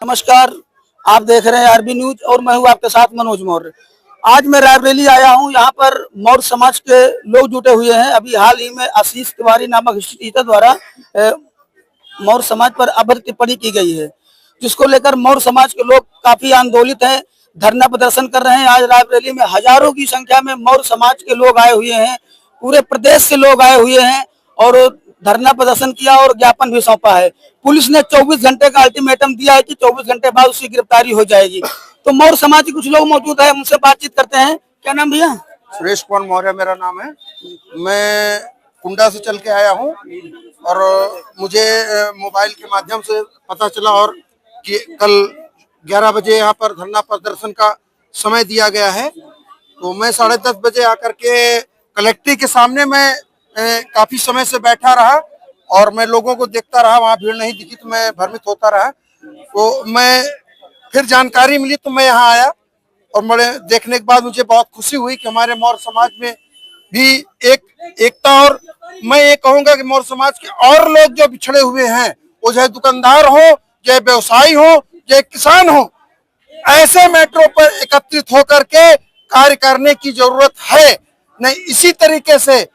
नमस्कार, आप देख रहे हैं आरबी न्यूज और मैं हूं आपके साथ मनोज मौर्य। आज मैं रायबरेली आया हूं। यहां पर मौर्य समाज के लोग जुटे हुए हैं। अभी हाल ही में आशीष तिवारी नामक हिस्ट्रीटीचर द्वारा मौर्य समाज पर अभद्र टिप्पणी की गई है, जिसको लेकर मौर्य समाज के लोग काफी आंदोलित हैं, धरना प्रदर्शन कर रहे हैं। आज रायबरेली में हजारों की संख्या में मौर्य समाज के लोग आए हुए हैं, पूरे प्रदेश से लोग आए हुए हैं और धरना प्रदर्शन किया और ज्ञापन भी सौंपा है। पुलिस ने 24 घंटे का अल्टीमेटम दिया है कि 24 घंटे बाद उसकी गिरफ्तारी हो जाएगी। तो मौर्य समाज के कुछ लोग मौजूद है, उनसे बातचीत करते हैं। क्या नाम भैया? सुरेश कुमार मौर्य मेरा नाम है। मैं कुंडा से चल के आया हूँ और मुझे मोबाइल के माध्यम से पता चला और कि कल 11 बजे यहाँ पर धरना प्रदर्शन का समय दिया गया है। तो मैं 10:30 बजे आकर के कलेक्ट्री के सामने मैं काफी समय से बैठा रहा और मैं लोगों को देखता रहा, वहाँ भीड़ नहीं दिखी तो मैं भ्रमित होता रहा। तो मैं फिर जानकारी मिली तो मैं यहाँ आया और मेरे देखने के बाद मुझे बहुत खुशी हुई कि हमारे मौर्य समाज में भी एकता। और मैं ये कहूंगा कि मौर्य समाज के और लोग जो पिछड़े हुए हैं, वो चाहे दुकानदार हो, चाहे व्यवसायी हो, चाहे किसान हो, ऐसे मैटरों पर एकत्रित होकर के कार्य करने की जरूरत है। नहीं इसी तरीके से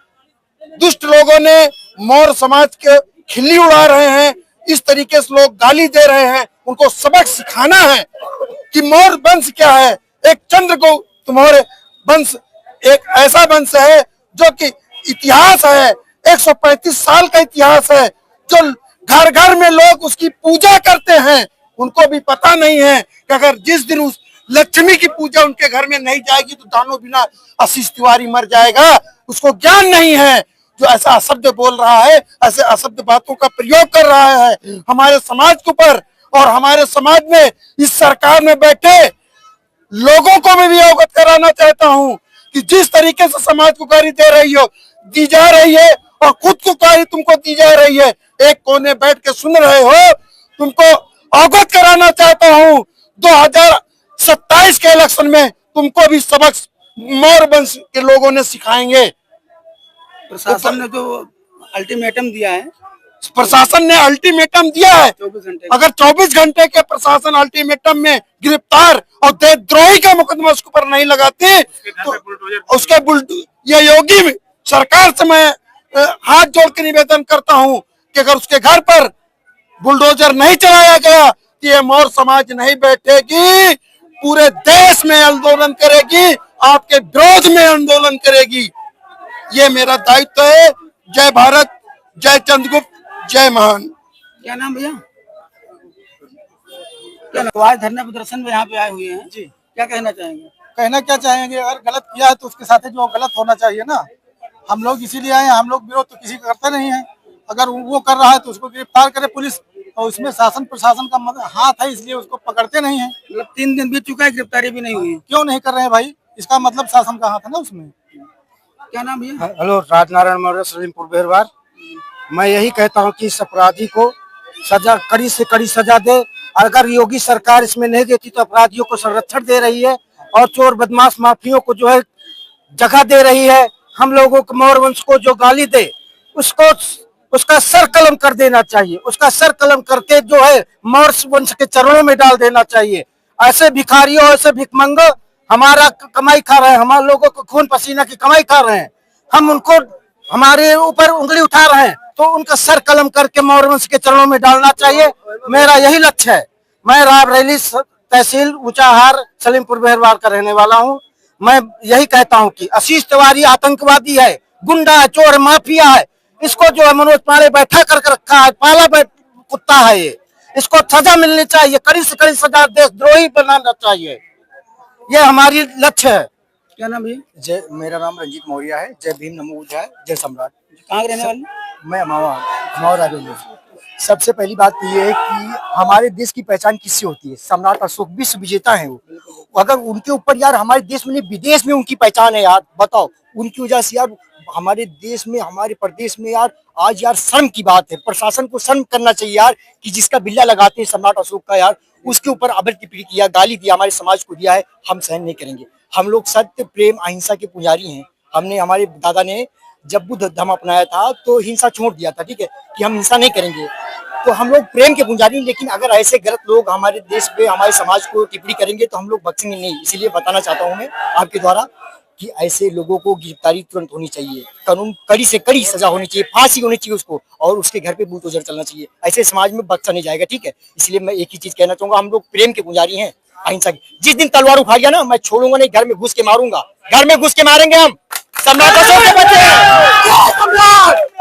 दुष्ट लोगों ने मौर्य समाज के खिल्ली उड़ा रहे हैं, इस तरीके से लोग गाली दे रहे हैं। उनको सबक सिखाना है कि मौर्य वंश क्या है। एक चंद्रगुप्त मौर्य वंश एक ऐसा वंश है जो कि इतिहास है, 135 साल का इतिहास है, जो घर घर में लोग उसकी पूजा करते हैं। उनको भी पता नहीं है कि अगर जिस दिन उस लक्ष्मी की पूजा उनके घर में नहीं जाएगी तो दानों बिना आशीष तिवारी मर जाएगा। उसको ज्ञान नहीं है, जो ऐसा अशब्द बोल रहा है, ऐसे अशब्द बातों का प्रयोग कर रहा है हमारे समाज के ऊपर। और हमारे समाज में इस सरकार में बैठे लोगों को मैं भी अवगत कराना चाहता हूं कि जिस तरीके से समाज को गाली दे रही हो, दी जा रही है और खुद को गाली तुमको दी जा रही है, एक कोने बैठ के सुन रहे हो, तुमको अवगत कराना चाहता हूं 2027 के इलेक्शन में तुमको भी सबक मौर्य वंश के लोगों ने सिखाएंगे। प्रशासन ने जो अल्टीमेटम दिया है, प्रशासन ने अल्टीमेटम दिया है, 24 घंटे अगर 24 घंटे के प्रशासन अल्टीमेटम में गिरफ्तार और देशद्रोही का मुकदमा उसके ऊपर नहीं लगाते तो उसके ये योगी सरकार से मैं हाथ जोड़ के निवेदन करता हूं कि अगर उसके घर पर बुलडोजर नहीं चलाया गया तो ये मौर्य समाज नहीं बैठेगी, पूरे देश में आंदोलन करेगी, आपके विरोध में आंदोलन करेगी। ये मेरा दायित्व है। जय भारत, जय चंद्रगुप्त, जय महान। क्या नाम भैया? तो आज धरना प्रदर्शन में यहाँ पे आए हुए हैं जी, क्या कहना चाहेंगे? कहना क्या चाहेंगे, अगर गलत किया है तो उसके साथ जो गलत होना चाहिए ना। हम लोग इसीलिए आए हैं, हम लोग विरोध तो किसी का करते नहीं है। अगर वो कर रहा है तो उसको गिरफ्तार करे पुलिस, और उसमें शासन प्रशासन का हाथ है, इसलिए उसको पकड़ते नहीं है। मतलब 3 दिन बीत चुका है, गिरफ्तारी भी नहीं हुई। क्यों नहीं कर रहे हैं भाई? इसका मतलब शासन का हाथ है ना उसमें। क्या नाम भैया? हेलो, राजनारायण मौर्य, सलीमपुर बेहरवार। मैं यही कहता हूं कि इस अपराधी को सजा, कड़ी से कड़ी सजा दे। अगर योगी सरकार इसमें नहीं देती तो अपराधियों को संरक्षण दे रही है और चोर बदमाश माफियों को जो है जगह दे रही है। हम लोगों को मौर्य वंश को जो गाली दे उसको उसका सर कलम कर देना चाहिए, उसका सर कलम करके जो है मौर्य वंश के चरणों में डाल देना चाहिए। ऐसे भिखारियों, ऐसे भिखमंगो हमारा कमाई खा रहे हैं, हमारे लोगों को खून पसीना की कमाई खा रहे हैं, हम उनको हमारे ऊपर उंगली उठा रहे हैं, तो उनका सर कलम करके मौर्य वंश के चरणों में डालना चाहिए। मेरा यही लक्ष्य है। मैं रायबरेली तहसील ऊंचाहार सलीमपुर बेहरवार का रहने वाला हूं। मैं यही कहता हूं कि आशीष तिवारी आतंकवादी है, गुंडा है, चोर माफिया है। इसको जो है मनोज पांडे बैठा करके रखा है, पाला कुत्ता है ये। इसको सजा मिलनी चाहिए, कड़ी से कड़ी सजा, देशद्रोही बनाना चाहिए। ये हमारी लक्ष्य है। क्या नाम भैया? जय, मेरा नाम रंजीत मौर्य है। जय भीम, नमो बुद्धाय, जय सम्राट। कहाँ के रहने वाले? मैं अमावा। सबसे पहली बात तो ये है कि हमारे देश की पहचान किससे होती है? सम्राट अशोक विश्व विजेता है वो। अगर उनके ऊपर यार हमारे देश में नहीं, विदेश में उनकी पहचान है यार। बताओ, उनकी वजह से यार हमारे देश में, हमारे प्रदेश में यार आज यार शर्म की बात है। प्रशासन को शर्म करना चाहिए यार कि जिसका बिल्ला लगाते हैं सम्राट अशोक का, यार उसके ऊपर अभद्र टिप्पणी किया, गाली दिया, हमारे समाज को दिया है। हम सहन नहीं करेंगे। हम लोग सत्य, प्रेम, अहिंसा के पुजारी हैं। हमने, हमारे दादा ने जब बुद्ध धर्म अपनाया था तो हिंसा छोड़ दिया था, ठीक है, कि हम हिंसा नहीं करेंगे। तो हम लोग प्रेम के पुजारी, लेकिन अगर ऐसे गलत लोग हमारे देश पे, हमारे समाज को टिप्पणी करेंगे तो हम लोग बख्शेंगे नहीं। इसीलिए बताना चाहता हूँ मैं आपके द्वारा कि ऐसे लोगों को गिरफ्तारी तुरंत होनी चाहिए, कानून कड़ी से कड़ी सजा होनी चाहिए, फांसी होनी चाहिए उसको, और उसके घर पे बुलडोजर चलना चाहिए। ऐसे समाज में बख्शा नहीं जाएगा, ठीक है। इसलिए मैं एक ही चीज कहना चाहूंगा, हम लोग प्रेम के पुजारी हैं, अहिंसा। जिस दिन तलवार उठा लिया ना, मैं छोड़ूंगा नहीं, घर में घुस के मारूंगा, घर में घुस के मारेंगे हम सम्राट अशोक के बच्चे।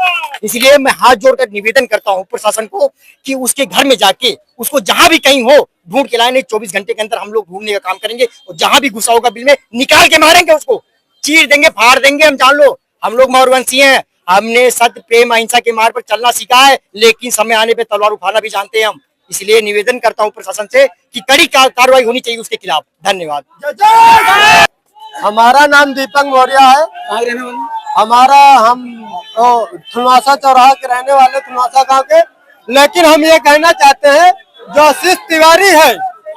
इसलिए मैं हाथ जोड़कर निवेदन करता हूँ प्रशासन को कि उसके घर में जाके उसको जहां भी कहीं हो ढूंढ के लाए। नहीं, 24 घंटे के अंदर हम लोग ढूंढने का काम करेंगे, और जहां भी घुसा होगा बिल में निकाल के मारेंगे, उसको चीर देंगे, फाड़ देंगे। हम जान लो, हम लोग मौरवंशी हैं, हमने सत्य प्रेम अहिंसा के मार्ग पर चलना सीखा है, लेकिन समय आने पे तलवार उठाना भी जानते हैं हम। इसलिए निवेदन करता हूं प्रशासन से कि कड़ी कार्रवाई होनी चाहिए उसके खिलाफ। धन्यवाद। हमारा नाम दीपक मौर्य है। कहाँ के रहने वाले? हमारा हम थुनवासा चौराहा के रहने वाले, थुनवासा गांव के। लेकिन हम ये कहना चाहते हैं, जो आशीष तिवारी है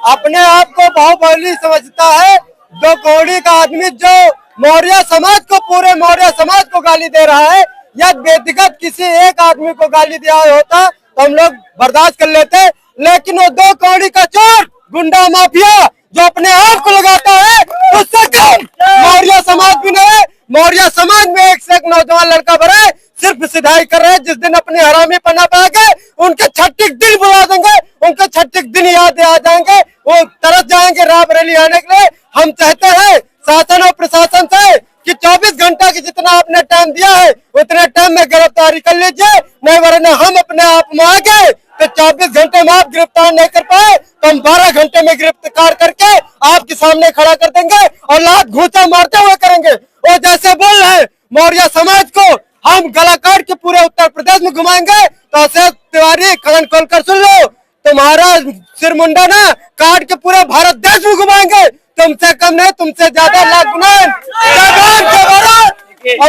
अपने आप को बाहुबली समझता है। दो कौड़ी का आदमी जो मौर्य समाज को, पूरे मौर्य समाज को गाली दे रहा है, या व्यक्तिगत किसी एक आदमी को गाली दिया होता तो हम लोग बर्दाश्त कर लेते। लेकिन वो दो कौड़ी का चोर, गुंडा माफिया जो अपने आप को लगाता है, उससे कम मौर्य समाज भी नहीं। मौर्य समाज में एक से एक नौजवान लड़का भरे सिर्फ सिधाई कर रहे हैं। जिस दिन अपने हरामी पना पाएंगे, उनके 36 दिन बुला देंगे, उनके 36 दिन याद आ जाएंगे, वो तरस जाएंगे रायबरेली आने के लिए। हम चाहते हैं शासन और प्रशासन से कि 24 घंटा की जितना आपने टाइम दिया है उतने टाइम में गिरफ्तारी कर लीजिए, नहीं वरना हम अपने आप में आगे तो 24 घंटे में आप गिरफ्तार नहीं कर पाए तो हम 12 घंटे में गिरफ्तार करके आपके सामने खड़ा कर देंगे और लात घूंसा मारते हुए करेंगे। वो जैसे बोल रहे हैं मौर्य समाज को हम गला काट के पूरे उत्तर प्रदेश में घुमाएंगे, तो आशीष तिवारी कान खोलकर सुन लो, तुम्हारा सिर मुंडा ना काट के पूरे भारत देश में घुमाएंगे। तुमसे कम नहीं, तुमसे ज्यादा लाख गुना।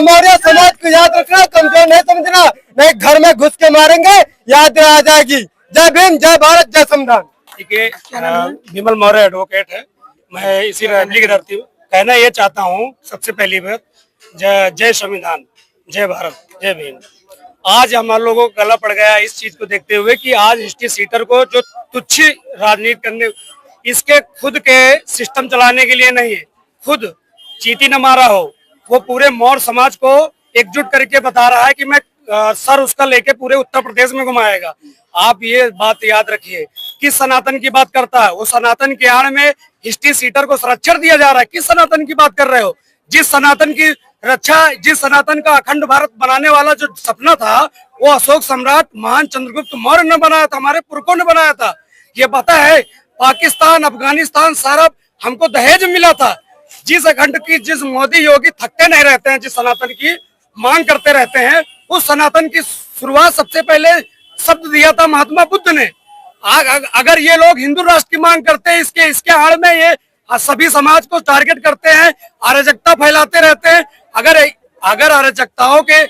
मौर्य समाज को याद रखना, कमजोर नहीं समझना, नहीं घर में घुस के मारेंगे, याद आ जाएगी। जय भीम, जय भारत, जय संविधान। ठीक है, विमल मौर्य एडवोकेट है, मैं इसी रैली की धरती हूँ। कहना ये चाहता हूँ, सबसे पहली बात जय संविधान, जय भारत, जय भीम। आज हम लोगों को गला पड़ गया इस चीज को देखते हुए कि आज हिस्ट्री सीटर को जो तुच्छ राजनीति करने, इसके खुद के सिस्टम चलाने के लिए नहीं है, खुद चीटी न मारा हो, वो पूरे मौर्य समाज को एकजुट करके बता रहा है कि मैं सर उसका लेके पूरे उत्तर प्रदेश में घुमाएगा। आप ये बात याद रखिए, किस सनातन की बात करता है वो? सनातन के आड़ में हिस्ट्री सीटर को संरक्षण दिया जा रहा है। किस सनातन की बात कर रहे हो? जिस सनातन की रक्षा, जिस सनातन का अखंड भारत बनाने वाला जो सपना था, वो अशोक सम्राट महान चंद्रगुप्त मौर्य ने बनाया था, हमारे पुरखों ने बनाया था। ये पता है, पाकिस्तान, अफगानिस्तान सारा हमको दहेज मिला था। जिस अखंड की, जिस मोदी योगी थकते नहीं रहते हैं, जिस सनातन की मांग करते रहते हैं, उस सनातन की शुरुआत सबसे पहले शब्द दिया था महात्मा बुद्ध ने। अगर ये लोग हिंदू राष्ट्र की मांग करते हैं, इसके आड़ में ये सभी समाज को टारगेट करते हैं, अराजकता फैलाते रहते हैं। अगर अराजकताओं के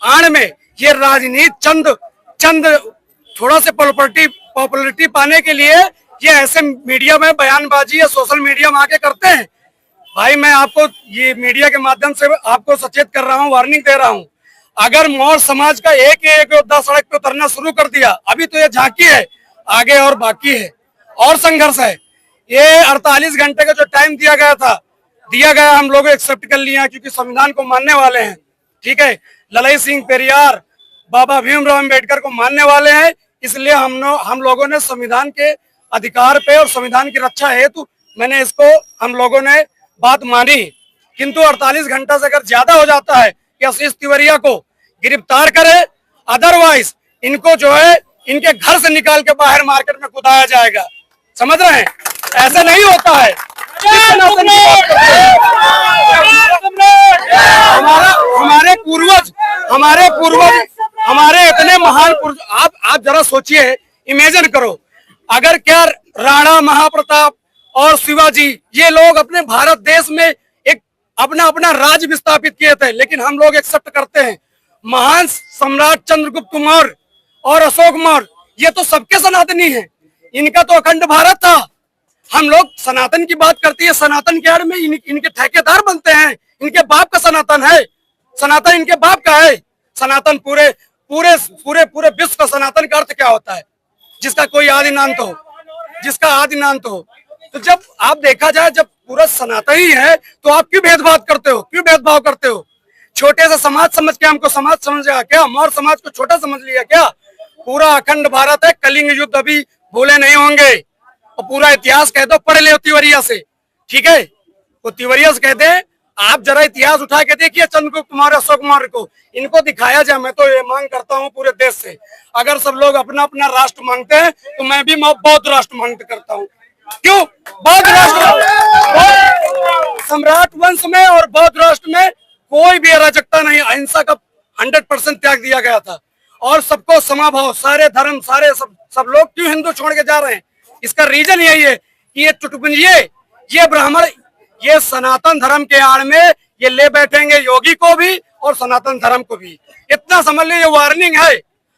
आड़ में ये राजनीति चंद थोड़ा से पॉपुलरिटी पाने के लिए ये ऐसे मीडिया में बयानबाजी या सोशल मीडिया में आके करते हैं। भाई मैं आपको ये मीडिया के माध्यम से आपको सचेत कर रहा हूँ, वार्निंग दे रहा हूँ। अगर मौर्य समाज का एक योद्धा सड़क पे उतरना शुरू कर दिया, अभी तो ये झांकी है, आगे और बाकी है और संघर्ष है। ये 48 घंटे का जो टाइम दिया गया हम लोग एक्सेप्ट कर लिया क्योंकि संविधान को मानने वाले हैं, ठीक है। ललाई सिंह पेरियार, बाबा भीमराव अम्बेडकर को मानने वाले हैं, इसलिए हम लोगों ने संविधान के अधिकार पे और संविधान की रक्षा हेतु मैंने इसको हम लोगों ने बात मानी। किंतु 48 घंटा से अगर ज्यादा हो जाता है कि आशीष तिवारिया को गिरफ्तार करे, अदरवाइज इनको जो है इनके घर से निकाल के बाहर मार्केट में कुदाया जाएगा। समझ रहे हैं? ऐसे नहीं होता है। हमारे पूर्वज हमारे इतने महान पुरुष, आप जरा सोचिए, इमेजिन करो, अगर क्या राणा, महाप्रताप और शिवाजी ये लोग अपने भारत देश में एक अपना राज विस्थापित किए थे, लेकिन हम लोग एक्सेप्ट करते हैं। महान सम्राट चंद्रगुप्त मौर्य और अशोक मौर्य, ये तो सबके सनातनी हैं, इनका तो अखंड भारत था। हम लोग सनातन की बात करती है, सनातन के आड़ में इनके ठेकेदार बनते हैं, इनके बाप का सनातन है। सनातन इनके बाप का है। सनातन पूरे पूरे पूरे पूरे विश्व का सनातन का अर्थ क्या होता है? जिसका कोई आदि नांत हो, जिसका आदि नांत हो। तो जब आप देखा जाए, जब पूरा सनातन ही है तो आप क्यों भेदभाव करते हो? क्यों भेदभाव करते हो? छोटे से समाज समझ के हमको समाज समझा क्या? मौर्य समाज को छोटा समझ लिया क्या? पूरा अखंड भारत है, कलिंग युद्ध अभी भूले नहीं होंगे। और पूरा इतिहास कह दो, पढ़ ले तिवरिया से, ठीक है? वो तिवरिया से कहते हैं, आप जरा इतिहास उठा के देखिए चंद्रगुप्त मौर्य, अशोक मौर्य को, इनको दिखाया जाए। मैं तो ये मांग करता हूँ पूरे देश से, अगर सब लोग अपना अपना राष्ट्र मांगते हैं तो मैं भी बौद्ध राष्ट्र मांग करता हूँ। क्यों? बौद्ध राष्ट्र, सम्राट वंश में और बौद्ध राष्ट्र में कोई भी अराजकता नहीं, अहिंसा का 100% त्याग दिया गया था और सबको समाभाव, सारे धर्म, सारे सब लोग क्यों हिंदू छोड़ के जा रहे हैं? इसका रीजन यही है कि ये चुटपुंजिए, ये ब्राह्मण, ये सनातन धर्म के आड़ में ये ले बैठेंगे योगी को भी और सनातन धर्म को भी। इतना समझ लीजिए, वार्निंग है।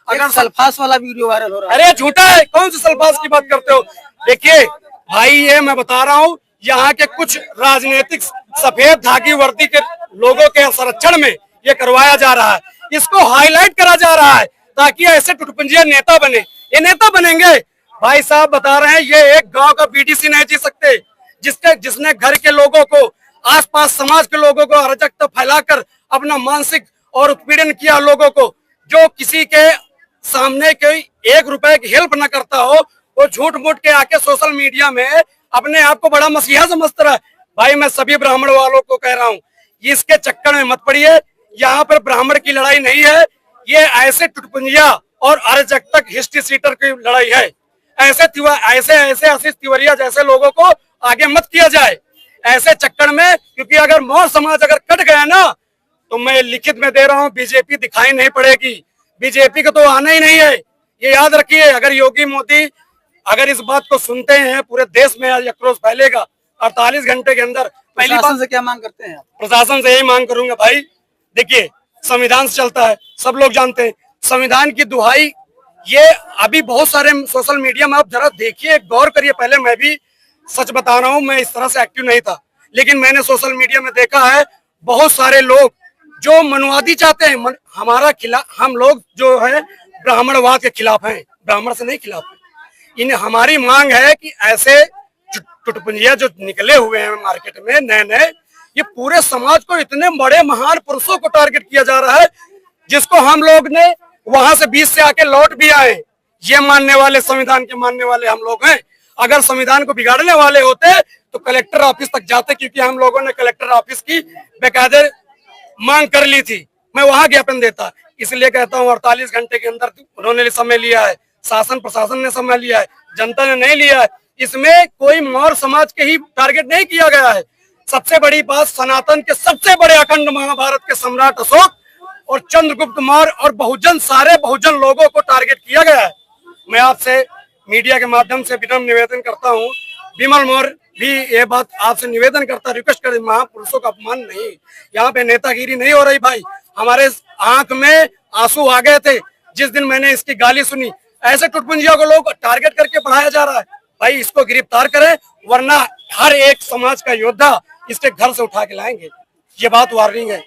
अगर सल्फास वाला वीडियो वायरल हो रहा है, अरे झूठा है, कौन सी सल्फास की बात करते हो? देखिए भाई, ये मैं बता रहा हूँ, यहाँ के कुछ राजनीतिक सफेद धागी वर्दी के लोगों के संरक्षण में ये करवाया जा रहा है, इसको हाईलाइट करा जा रहा है ताकि ऐसे टुटपुंजिया नेता बने। ये नेता बनेंगे? भाई साहब बता रहे हैं, ये एक गांव का बीडीसी नहीं जी सकते, जिसने घर के लोगों को, आसपास समाज के लोगों को अराजकता फैलाकर अपना मानसिक और उत्पीड़न किया लोगों को, जो किसी के सामने कोई 1 रुपए की हेल्प न करता हो, वो झूठ मूठ के आके सोशल मीडिया में अपने आप को बड़ा मसीहा समझता है। भाई मैं सभी ब्राह्मण वालों को कह रहा हूँ, इसके चक्कर में मत पड़िए। यहाँ पर ब्राह्मण की लड़ाई नहीं है, ये ऐसे टुटपुंजिया और अराजकता हिस्ट्री सीटर की लड़ाई है। ऐसे आशीष तिवारिया जैसे लोगों को आगे मत किया जाए ऐसे चक्कर में, क्योंकि अगर मौर्य समाज अगर कट गया ना, तो मैं लिखित में दे रहा हूँ, बीजेपी दिखाई नहीं पड़ेगी। बीजेपी को तो आना ही नहीं है, ये याद रखिए। अगर योगी मोदी अगर इस बात को सुनते हैं, पूरे देश में आज आक्रोश फैलेगा 48 घंटे के अंदर। पहली बात से क्या मांग करते हैं आप? प्रशासन से यही मांग करूंगा भाई, देखिए संविधान से चलता है, सब लोग जानते हैं संविधान की दुहाई। ये अभी बहुत सारे सोशल मीडिया में आप जरा देखिए, गौर करिए। पहले मैं भी सच बता रहा हूँ, मैं इस तरह से एक्टिव नहीं था, लेकिन मैंने सोशल मीडिया में देखा है बहुत सारे लोग जो मनुवादी चाहते हैं, हमारा खिलाफ, हम लोग जो है ब्राह्मणवाद के खिलाफ हैं, ब्राह्मण से नहीं खिलाफ है। हमारी मांग है कि ऐसे टुटपुंजिया जो निकले हुए हैं मार्केट में नए, ये पूरे समाज को, इतने बड़े महान पुरुषों को टारगेट किया जा रहा है, जिसको हम लोग ने वहां से 20 से आके लौट भी आए। ये मानने वाले, संविधान के मानने वाले हम लोग हैं। अगर संविधान को बिगाड़ने वाले होते तो कलेक्टर ऑफिस तक जाते, क्योंकि हम लोगों ने कलेक्टर ऑफिस की बेकायदे मांग कर ली थी, मैं वहां ज्ञापन देता। इसलिए कहता हूँ 48 घंटे के अंदर उन्होंने समय लिया है, शासन प्रशासन ने समय लिया है, जनता ने नहीं लिया है। इसमें कोई मौर्य समाज के ही टारगेट नहीं किया गया है। सबसे बड़ी बात, सनातन के सबसे बड़े अखंड महाभारत के सम्राट अशोक और चंद्रगुप्त मौर्य और बहुजन, सारे बहुजन लोगों को टारगेट किया गया है। मैं आपसे मीडिया के माध्यम से विनम्र निवेदन करता हूँ, विमल मौर्य भी ये बात आपसे निवेदन करता, रिक्वेस्ट कर, महापुरुषों का अपमान नहीं, यहाँ पे नेतागिरी नहीं हो रही भाई। हमारे आंख में आंसू आ गए थे जिस दिन मैंने इसकी गाली सुनी। ऐसे टुटपुंजिया को लोग टारगेट करके बढ़ाया जा रहा है। भाई इसको गिरफ्तार करें, वरना हर एक समाज का योद्धा इसके घर से उठा के लाएंगे। ये बात वार्निंग है,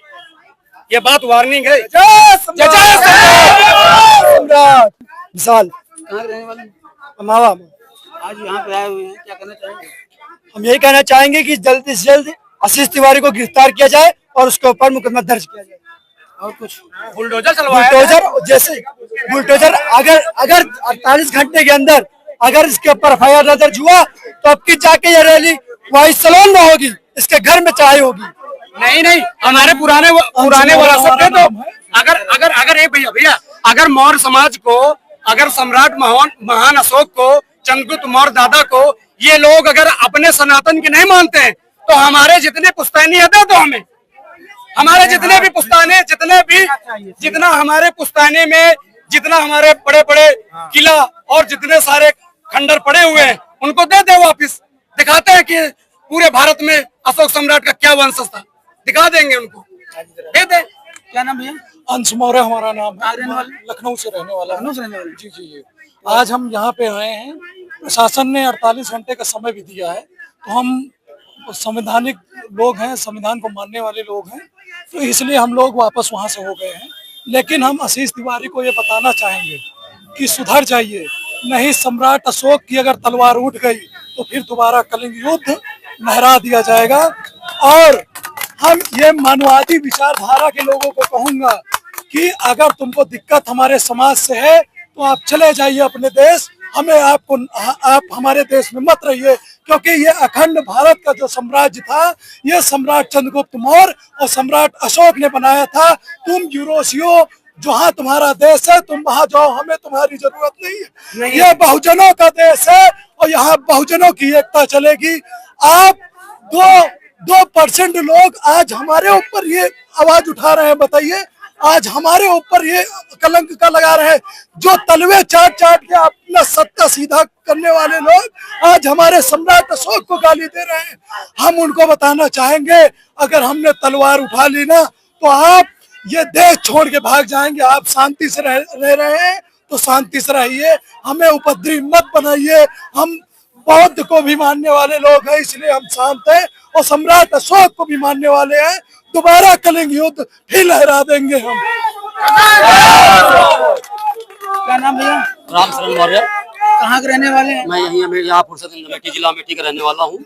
ये बात वार्निंग है। विशाल कहाँ के रहने वाले हैं? मावा, आज यहाँ पे आए हुए हैं, क्या करना चाहेंगे? हम यही कहना चाहेंगे कि जल्द से जल्द आशीष तिवारी को गिरफ्तार किया जाए और उसके ऊपर मुकदमा दर्ज किया जाए। और कुछ? बुलडोजर चलवाया, बुलडोजर, जैसे बुलडोजर अगर 48 घंटे के अंदर अगर इसके ऊपर FIR न दर्ज हुआ तो अब की जाके ये रैली वही सलोन में होगी, इसके घर में चाहे होगी। नहीं, हमारे पुराने विरासत थे। तो अगर एक भैया अगर मौर्य समाज को, अगर सम्राट महान अशोक को, चंद्रगुप्त मौर्य दादा को ये लोग अगर अपने सनातन की नहीं मानते हैं, तो हमारे जितने पुश्तैनी है तो हमें, हमारे जितने भी पुश्तैनी, जितना हमारे पुश्तैनी में जितना हमारे बड़े बड़े किला और जितने सारे खंडर पड़े हुए हैं, उनको दे दे वापिस। दिखाते हैं कि पूरे भारत में अशोक सम्राट का क्या वंश था, दिखा देंगे उनको, दे दे। क्या नाम भैया? अंश मौर्य हमारा नाम कहाँ है, रहने वाले? लखनऊ से रहने वाला है। लखनऊ से रहने वाले? जी। आज हम यहाँ पे आए हैं, प्रशासन ने 48 घंटे का समय भी दिया है, तो हम संवैधानिक लोग हैं, संविधान को मानने वाले लोग हैं, तो इसलिए हम लोग वापस वहां से हो गए हैं। लेकिन हम आशीष तिवारी को ये बताना चाहेंगे कि सुधर जाइए, नहीं सम्राट अशोक की अगर तलवार उठ गई तो फिर दोबारा कलिंग युद्ध लहरा दिया जाएगा। और हम ये मानववादी विचारधारा के लोगों को कहूंगा कि अगर तुमको दिक्कत हमारे समाज से है तो आप चले जाइए अपने देश, हमें आप हमारे देश में मत रहिए, क्योंकि ये अखंड भारत का जो साम्राज्य था ये सम्राट चंद्रगुप्त मौर्य और सम्राट अशोक ने बनाया था। तुम यूरोसियो जहाँ तुम्हारा देश है तुम वहां जाओ, हमें तुम्हारी जरूरत नहीं है। ये बहुजनों का देश है और यहाँ बहुजनों की एकता चलेगी। आप 2% लोग आज हमारे ऊपर ये आवाज उठा रहे हैं, बताइए आज हमारे ऊपर ये कलंक का लगा रहे हैं। जो तलवे चाट चाट के अपना सत्ता सीधा करने वाले लोग आज हमारे सम्राट अशोक को गाली दे रहे हैं। हम उनको बताना चाहेंगे अगर हमने तलवार उठा ली ना तो आप ये देश छोड़ के भाग जाएंगे। आप शांति से रह रहे हैं तो शांति से रहिए, हमें उपद्रवी मत बनाइए। हम बौद्ध को भी मानने वाले लोग हैं इसलिए हम शांत हैं और सम्राट अशोक को भी मानने वाले हैं। दोबारा कलिंग युद्ध फिर लहरा देंगे हम। क्या नाम भैया? राम शरण मौर्य। कहाँ के रहने वाले हैं? मैं यहीं यहाँ अमेठी जिला अमेठी का रहने वाला हूँ।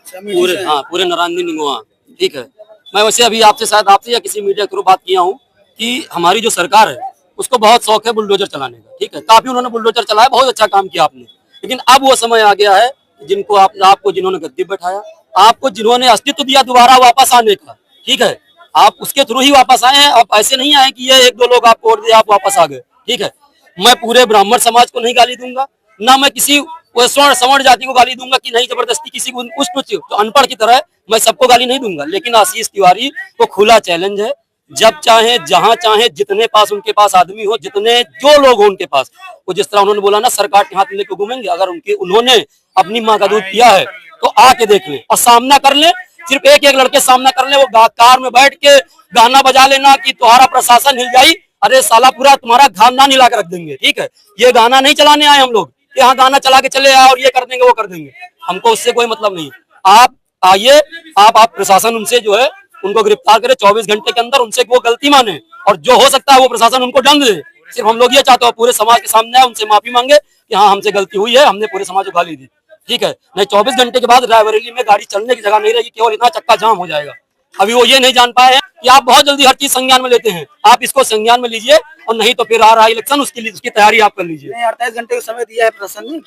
पूरे नारायण निगुआ, ठीक है। मैं वैसे अभी आपसे या किसी मीडिया के थ्रू बात किया हूँ कि हमारी जो सरकार है उसको बहुत शौक है बुलडोजर चलाने का, ठीक है। काफी उन्होंने बुलडोजर चलाया, बहुत अच्छा काम किया आपने, लेकिन अब वो समय आ गया है जिनको आपको जिन्होंने गद्दी बैठाया, आपको जिन्होंने अस्तित्व दिया दोबारा वापस आने का, ठीक है, आप उसके थ्रू ही वापस आए हैं। आप ऐसे नहीं आए कि ये 1-2 लोग आपको वोट दिए आप वापस आ गए, ठीक है। मैं पूरे ब्राह्मण समाज को नहीं गाली दूंगा, ना मैं किसी सवर्ण जाति को गाली दूंगा कि नहीं जबरदस्ती किसी को कुछ अनपढ़ की तरह मैं सबको गाली नहीं दूंगा। लेकिन आशीष तिवारी को खुला चैलेंज है, जब चाहे जहां चाहे जितने पास उनके पास आदमी हो, जितने जो लोग हो उनके पास, वो जिस तरह उन्होंने बोला ना सरकार के हाथ लेके घूमेंगे, अगर उन्होंने अपनी माँ का दूध पिया है तो आके देख ले और सामना कर ले। सिर्फ एक लड़के सामना कर ले, वो कार में बैठ के गाना बजा लेना कि तुम्हारा प्रशासन हिल जाई, अरे साला पूरा तुम्हारा खानदान हिला के रख देंगे, ठीक है। ये गाना नहीं चलाने आए हम लोग, यहाँ गाना चला के चले आए और ये कर देंगे वो कर देंगे, हमको उससे कोई मतलब नहीं। आप आइए, आप प्रशासन उनसे जो है उनको गिरफ्तार करे 24 घंटे के अंदर, उनसे वो गलती माने और जो हो सकता है वो प्रशासन उनको दंड दे। सिर्फ हम लोग ये चाहते हैं पूरे समाज के सामने आए, उनसे माफी मांगे कि हाँ हमसे गलती हुई है, हमने पूरे समाज को गाली दी, ठीक है। नहीं 24 घंटे के बाद रायबरेली में गाड़ी चलने की जगह नहीं रहेगी, केवल इतना चक्का जाम हो जाएगा। अभी वो ये नहीं जान पाए हैं कि आप बहुत जल्दी हर चीज संज्ञान में लेते हैं, आप इसको संज्ञान में लीजिए और नहीं तो फिर आ रहा इलेक्शन, उसकी तैयारी आप कर लीजिए। 48 घंटे का समय दिया है प्रशासन ने।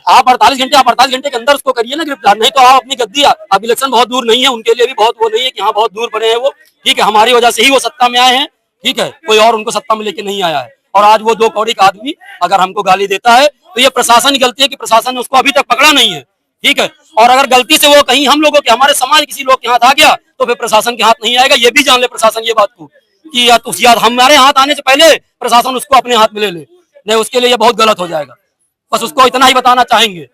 आप 48 घंटे के अंदर उसको करिए ना गिरफ्तार, नहीं तो आप अपनी गद्दी, अब इलेक्शन बहुत दूर नहीं है, उनके लिए भी बहुत वो नहीं है कि हाँ बहुत दूर पड़े हैं वो, ठीक है। हमारी वजह से ही वो सत्ता में आए हैं, ठीक है, कोई और उनको सत्ता में लेके नहीं आया है। और आज वो 2 कौड़ी का आदमी अगर हमको गाली देता है तो ये प्रशासन की गलती है कि प्रशासन ने उसको अभी तक पकड़ा नहीं है, ठीक है। और अगर गलती से वो कहीं हम लोगों के हमारे समाज किसी लोग के हाथ आ गया तो फिर प्रशासन के हाथ नहीं आएगा, ये भी जान ले प्रशासन ये बात को कि यार हमारे हाथ आने से पहले प्रशासन उसको अपने हाथ में ले ले, नहीं उसके लिए ये बहुत गलत हो जाएगा। बस उसको इतना ही बताना चाहेंगे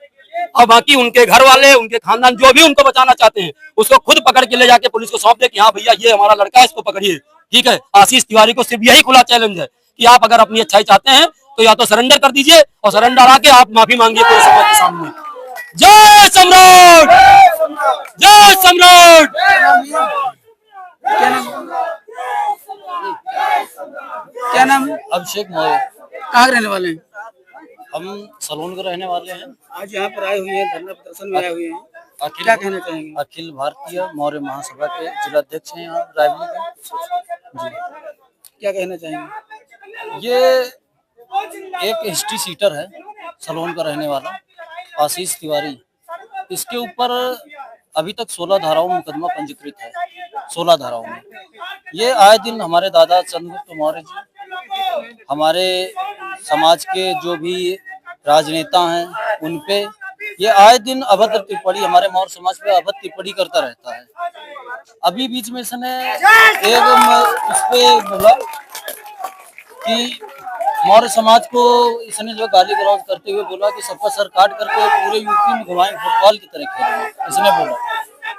और बाकी उनके घर वाले उनके खानदान जो भी उनको बचाना चाहते हैं उसको खुद पकड़ के ले जाके पुलिस को सौंप दे कि हाँ भैया ये हमारा लड़का है, इसको पकड़िए, ठीक है। आशीष तिवारी को सिर्फ यही खुला चैलेंज है कि आप अगर अपनी अच्छाई चाहते हैं तो या तो सरेंडर कर दीजिए और सरेंडर आके आप माफी मांगिए पूरे समाज के सामने। जय सम्राट, जय सम्राट। क्या नाम है? अभिषेक मौर्य। कहाँ के रहने वाले हैं? हम सलोन के रहने वाले हैं। आज यहाँ पर आए हुए हैं, धरना प्रदर्शन में आए हुए हैं, अखिल क्या कहना चाहेंगे? अखिल भारतीय मौर्य महासभा के जिलाध्यक्ष हैं यहाँ रायबरेली के। जी क्या कहना चाहेंगे? ये एक हिस्ट्री सीटर है, सलोन का रहने वाला आशीष तिवारी। इसके ऊपर अभी तक 16 धाराओं में मुकदमा पंजीकृत है, 16 धाराओं में। ये आए दिन हमारे दादा चंद्रगुप्त मौर्य जी, हमारे समाज के जो भी राजनेता हैं उनपे ये आए दिन अभद्र टिप्पणी, हमारे मौर्य समाज पे अभद्र टिप्पणी करता रहता है। अभी बीच में इसने एक उस पे बोला कि मौर्य समाज को इसने जो गाली गलौज करते हुए बोला कि सबका सर काट करके पूरे यूपी में घुमाएंगे, फुटबॉल की तरह खेलेंगे, इसने बोला।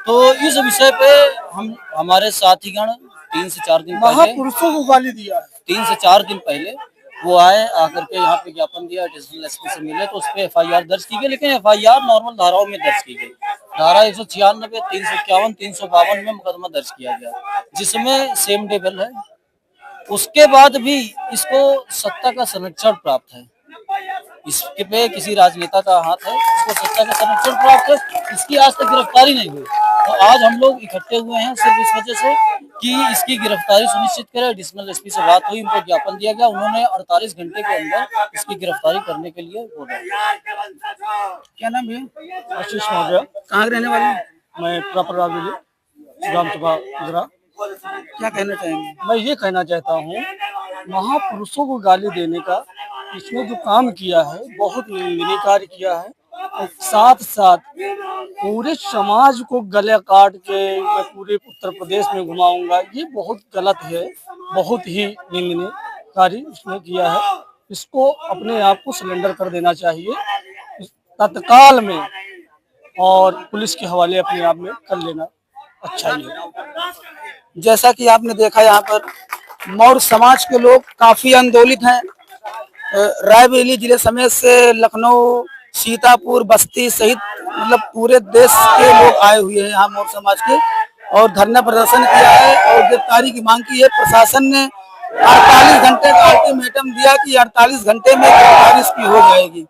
तो इस विषय पे हम हमारे साथीगण 3 से 4 दिन पहले महापुरुषों को गाली दिया है। 3 से 4 दिन पहले वो आए, आकर के यहाँ पे ज्ञापन दिया, एडिशनल एसपी से मिले तो उस पर FIR दर्ज की गई, लेकिन FIR नॉर्मल धाराओं में दर्ज की गई। धारा 196, 351, 352 में मुकदमा दर्ज किया गया, जिसमें सेम डेबल है। उसके बाद भी इसको सत्ता का संरक्षण प्राप्त है, इसके पे किसी राजनेता का हाथ है, इसको सत्ता का संरक्षण प्राप्त है, इसकी आज तक गिरफ्तारी नहीं हुई। तो आज हम लोग इकट्ठे हुए हैं सिर्फ इस वजह से कि इसकी गिरफ्तारी सुनिश्चित करें। एडिशनल एसपी से बात हुई, उनको ज्ञापन दिया गया, उन्होंने 48 घंटे के अंदर इसकी गिरफ्तारी करने के लिए बोला। क्या नाम भैया? आशीष मौर्य। कहाँ के रहने वाले हैं? मैं प्रॉपर राजौरी ग्रामसभा गुजरा। क्या कहना चाहेंगे? मैं ये कहना चाहता हूँ, महापुरुषों को गाली देने का इसने जो काम किया है बहुत निंदनीय कार्य किया है। और साथ साथ पूरे समाज को गले काट के मैं पूरे उत्तर प्रदेश में घुमाऊंगा, ये बहुत गलत है, बहुत ही निंदनीय कार्य इसने किया है। इसको अपने आप को सरेंडर कर देना चाहिए तत्काल में, और पुलिस के हवाले अपने आप में कर लेना अच्छा ही है। जैसा कि आपने देखा, यहाँ पर मौर्य समाज के लोग काफी आंदोलित हैं। रायबरेली जिले समेत से लखनऊ, सीतापुर, बस्ती सहित मतलब पूरे देश के लोग आए हुए हैं यहाँ मौर्य समाज के, और धरना प्रदर्शन किया है और गिरफ्तारी की मांग की है। प्रशासन ने 48 घंटे का अल्टीमेटम दिया कि 48 घंटे में गिरफ्तारी इसकी हो जाएगी।